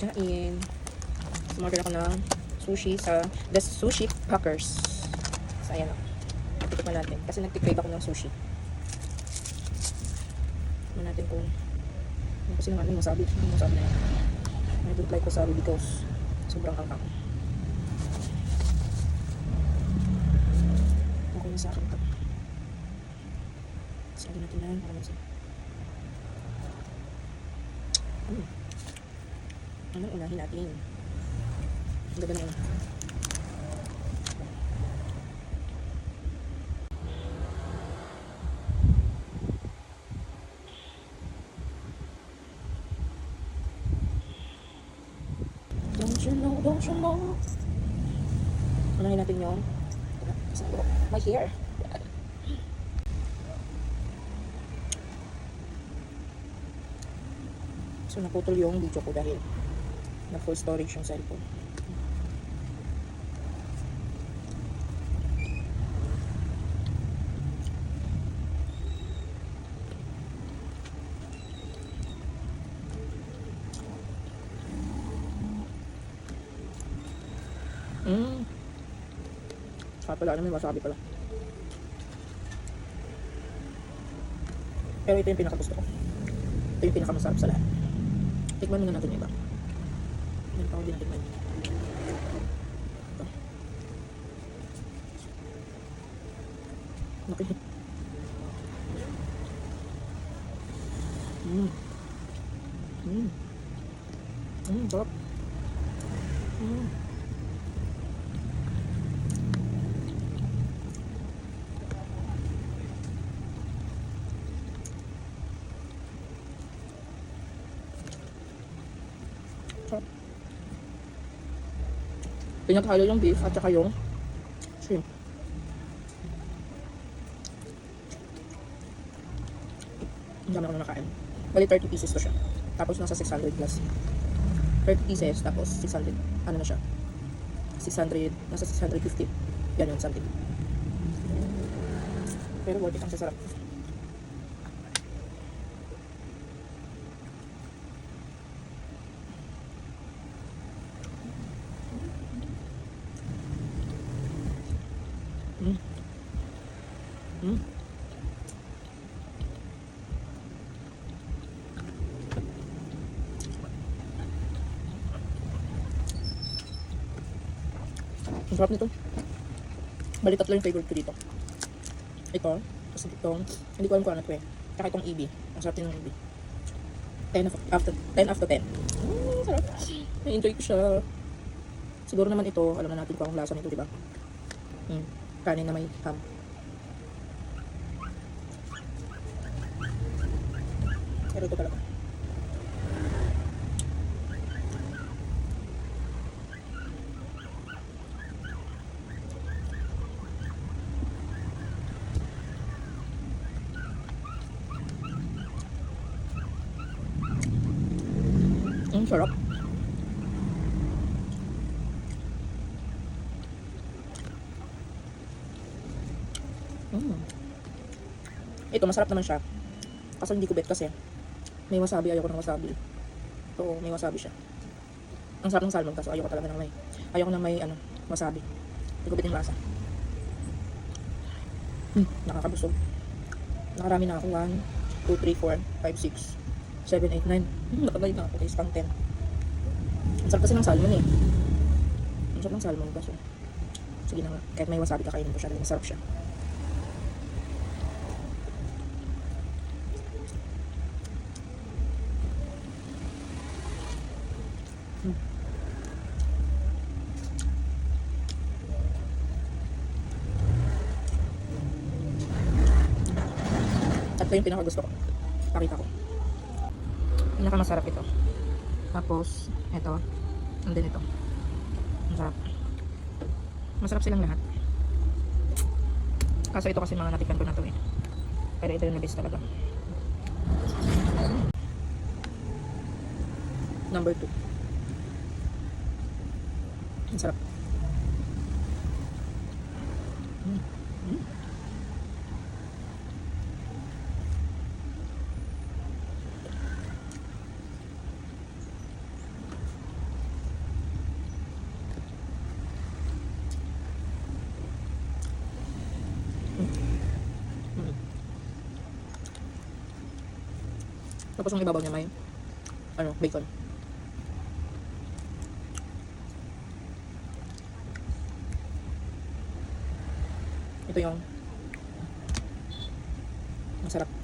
kain. Sumorder ako ng sushi sa The Sushi Packers. So, ayan o. Titikman natin. Kasi nagtikrave ako ng sushi. Tikman natin kung kasi naman yung wasabi. Yung wasabi na yan. I don't like wasabi because sobrang anghang. Okay na sa akin ito. Sabi natin yan. Para mag-sa. Anong unahin natin? Ang ganda na una. Don't you know? Unahin natin yung my hair. So, naputol yung video ko dahil na full storage yung cellphone. Pala naman, wasabi pala. Pero ito yung pinakagusto ko. Ito yung pinakamasarap sa lahat. Tikman muna natin yung iba. Yan pa ako din natikman. Ito. Okay. Sarap. Pinaghalo yung beef at saka yung shrimp. Ang dami ako na nakain. Bali 30 pieces to siya. Tapos nasa 600 plus. 30 pieces tapos 600. Ano na siya? 600. Nasa 650. Yan yun, something. Pero worth it ang sasarap. Ang sarap nito. Bali tatlo yung favorite ko dito. Ito, kasi itong, hindi ko alam kung ano ito eh. Tsaka itong EB. Ang sarap din ng EB. 10 after 10. Sarap. Na-enjoy ko siya. Siguro naman ito, alam na natin kung ang lasa nito, diba? Kanin na may ham. Pero ito talaga. Sarap. Ito, masarap naman siya. Kaso hindi ko bet kasi may wasabi. Ayoko ng wasabi. Ito, may wasabi siya. Ang sarap ng salmon kaso ayoko talaga ng may. Ayoko ng may wasabi. Hindi ko bet yung lasa. Nakakabusog. Nakarami na ako. 1, 2, 3, 4, 5, 6, 7, 8, 9. Nakabalik na ako. Okay, pang 10. Ang sarap kasi ng salmon eh. Ang sarap ng salmon kaso. Sige na nga. Kahit may wasabi kakainin ko siya. Masarap siya. Ito yung pinakagusto ko. Pakita ko. Pinakamasarap ito. Tapos, ito. And then ito. Masarap. Masarap silang lahat. Kaso ito kasi mga natikan ko na ito eh. Pero ito yung nabis talaga. Number 2. Ang sarap. Tapos yung ibabaw niya may, bacon. Ito yung masarap.